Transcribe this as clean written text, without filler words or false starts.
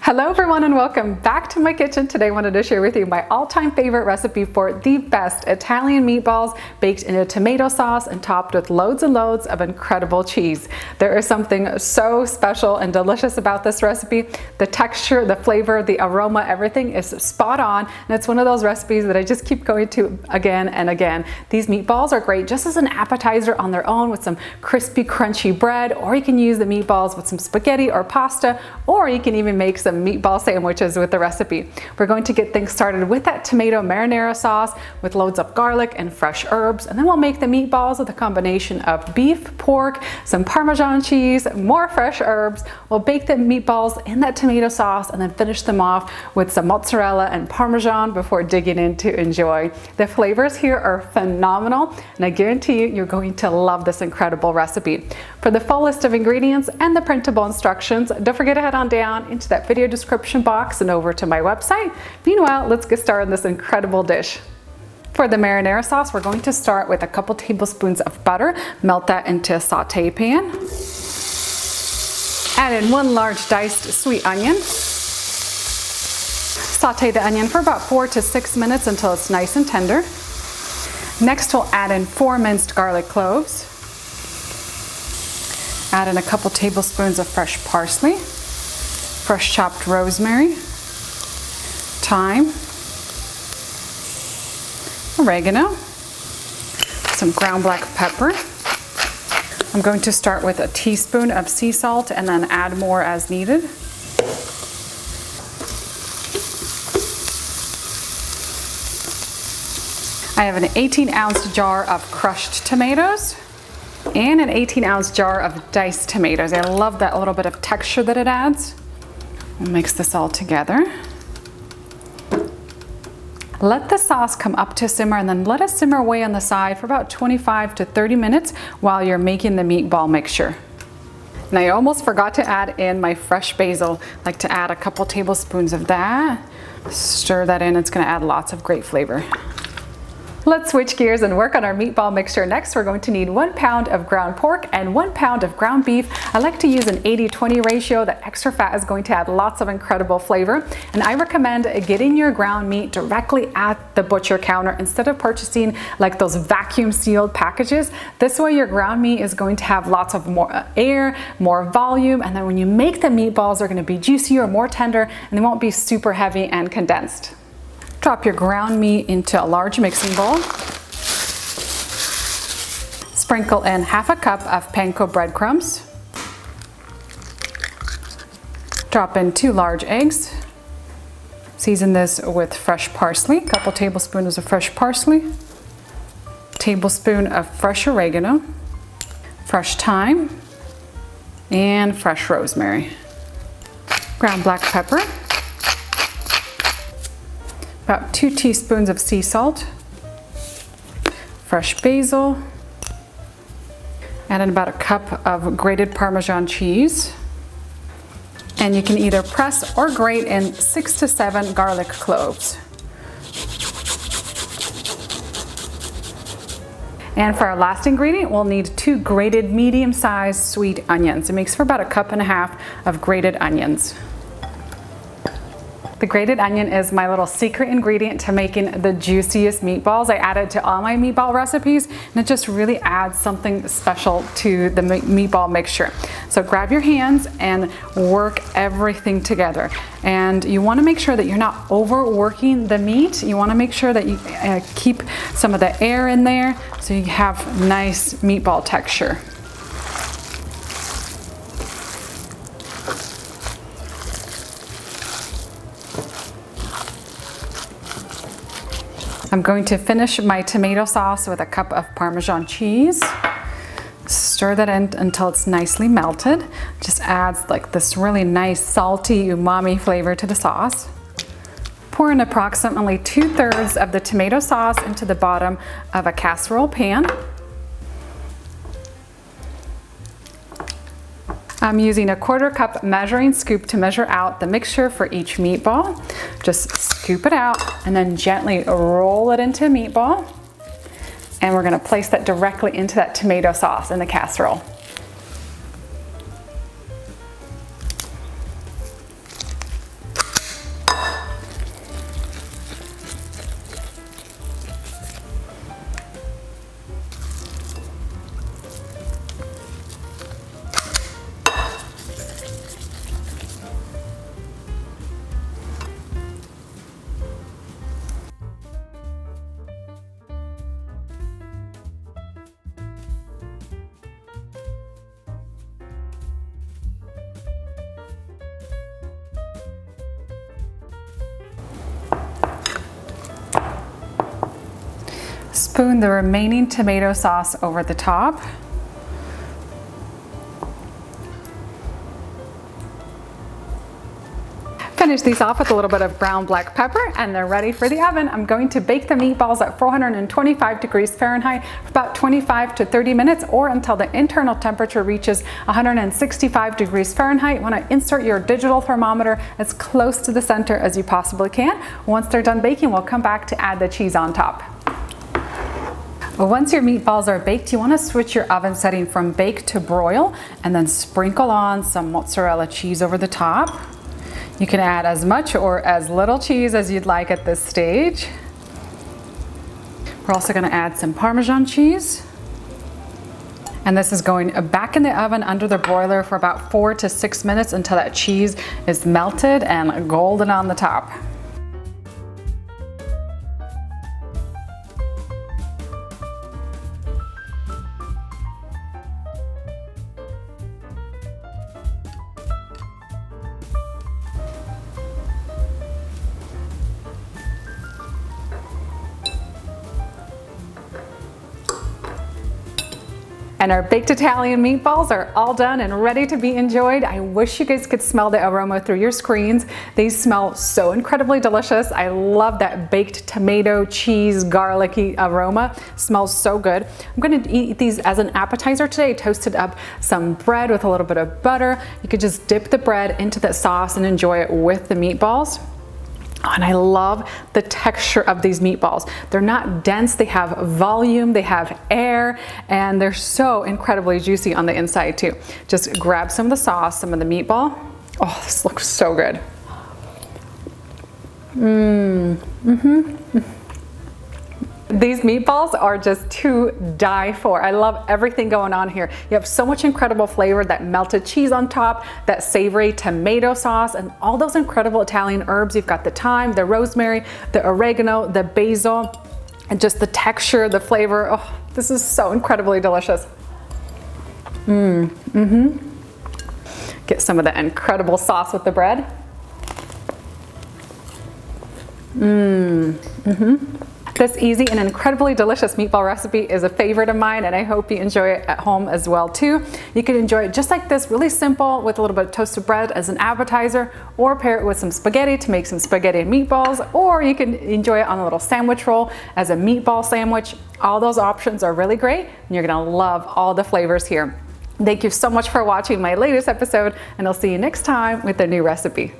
Hello everyone and welcome back to my kitchen. Today I wanted to share with you my all-time favorite recipe for the best Italian meatballs baked in a tomato sauce and topped with loads and loads of incredible cheese. There is something so special and delicious about this recipe. The texture, the flavor, the aroma, everything is spot on, and it's one of those recipes that I just keep going to again and again. These meatballs are great just as an appetizer on their own with some crispy crunchy bread, or you can use the meatballs with some spaghetti or pasta, or you can even make some meatball sandwiches with the recipe. We're going to get things started with that tomato marinara sauce with loads of garlic and fresh herbs, and then we'll make the meatballs with a combination of beef, pork, some Parmesan cheese, more fresh herbs. We'll bake the meatballs in that tomato sauce and then finish them off with some mozzarella and Parmesan before digging in to enjoy. The flavors here are phenomenal, and I guarantee you, you're going to love this incredible recipe. For the full list of ingredients and the printable instructions, don't forget to head on down into that video description box and over to my website. Meanwhile, let's get started on this incredible dish. For the marinara sauce, we're going to start with a couple tablespoons of butter. Melt that into a saute pan. Add in 1 large diced sweet onion. Saute the onion for about 4 to 6 minutes until it's nice and tender. Next, we'll add in 4 minced garlic cloves. Add in a couple tablespoons of fresh parsley, fresh chopped rosemary, thyme, oregano, some ground black pepper. I'm going to start with a teaspoon of sea salt and then add more as needed. I have an 18-ounce jar of crushed tomatoes and an 18-ounce jar of diced tomatoes. I love that little bit of texture that it adds. We'll mix this all together. Let the sauce come up to simmer and then let it simmer away on the side for about 25 to 30 minutes while you're making the meatball mixture. And I almost forgot to add in my fresh basil. I like to add a couple tablespoons of that. Stir that in, it's gonna add lots of great flavor. Let's switch gears and work on our meatball mixture. Next, we're going to need 1 pound of ground pork and 1 pound of ground beef. I like to use an 80-20 ratio. That extra fat is going to add lots of incredible flavor. And I recommend getting your ground meat directly at the butcher counter instead of purchasing like those vacuum sealed packages. This way your ground meat is going to have lots of more air, more volume, and then when you make the meatballs, they're going to be juicier, more tender, and they won't be super heavy and condensed. Drop your ground meat into a large mixing bowl. Sprinkle in ½ cup of panko breadcrumbs. Drop in 2 large eggs. Season this with fresh parsley, a couple tablespoons of fresh parsley, tablespoon of fresh oregano, fresh thyme, and fresh rosemary. Ground black pepper. About 2 teaspoons of sea salt, fresh basil, add in about a cup of grated Parmesan cheese, and you can either press or grate in 6 to 7 garlic cloves. And for our last ingredient, we'll need 2 grated medium-sized sweet onions. It makes for about 1.5 cups of grated onions. The grated onion is my little secret ingredient to making the juiciest meatballs. I add it to all my meatball recipes, and it just really adds something special to the meatball mixture. So grab your hands and work everything together. And you want to make sure that you're not overworking the meat. You want to make sure that you keep some of the air in there so you have nice meatball texture. I'm going to finish my tomato sauce with a cup of Parmesan cheese. Stir that in until it's nicely melted. Just adds like this really nice salty umami flavor to the sauce. Pour in approximately 2/3 of the tomato sauce into the bottom of a casserole pan. I'm using a 1/4 cup measuring scoop to measure out the mixture for each meatball. Just scoop it out and then gently roll it into a meatball. And we're gonna place that directly into that tomato sauce in the casserole. spoon the remaining tomato sauce over the top. Finish these off with a little bit of ground black pepper and they're ready for the oven. I'm going to bake the meatballs at 425 degrees Fahrenheit for about 25 to 30 minutes or until the internal temperature reaches 165 degrees Fahrenheit. You want to insert your digital thermometer as close to the center as you possibly can. Once they're done baking, we'll come back to add the cheese on top. Once your meatballs are baked, you want to switch your oven setting from bake to broil and then sprinkle on some mozzarella cheese over the top. You can add as much or as little cheese as you'd like at this stage. We're also going to add some Parmesan cheese. And this is going back in the oven under the broiler for about 4 to 6 minutes until that cheese is melted and golden on the top. And our baked Italian meatballs are all done and ready to be enjoyed. I wish you guys could smell the aroma through your screens. They smell so incredibly delicious. I love that baked tomato, cheese, garlicky aroma. Smells so good. I'm going to eat these as an appetizer today. Toasted up some bread with a little bit of butter. You could just dip the bread into that sauce and enjoy it with the meatballs. And I love the texture of these meatballs. They're not dense, they have volume, they have air, and they're so incredibly juicy on the inside too. Just grab some of the sauce, some of the meatball. Oh, this looks so good. These meatballs are just to die for. I love everything going on here. You have so much incredible flavor, that melted cheese on top, that savory tomato sauce, and all those incredible Italian herbs. You've got the thyme, the rosemary, the oregano, the basil, and just the texture, the flavor. Oh, this is so incredibly delicious. Get some of the incredible sauce with the bread. This easy and incredibly delicious meatball recipe is a favorite of mine, and I hope you enjoy it at home as well too. You can enjoy it just like this, really simple, with a little bit of toasted bread as an appetizer, or pair it with some spaghetti to make some spaghetti and meatballs, or you can enjoy it on a little sandwich roll as a meatball sandwich. All those options are really great, and you're gonna love all the flavors here. Thank you so much for watching my latest episode, and I'll see you next time with a new recipe.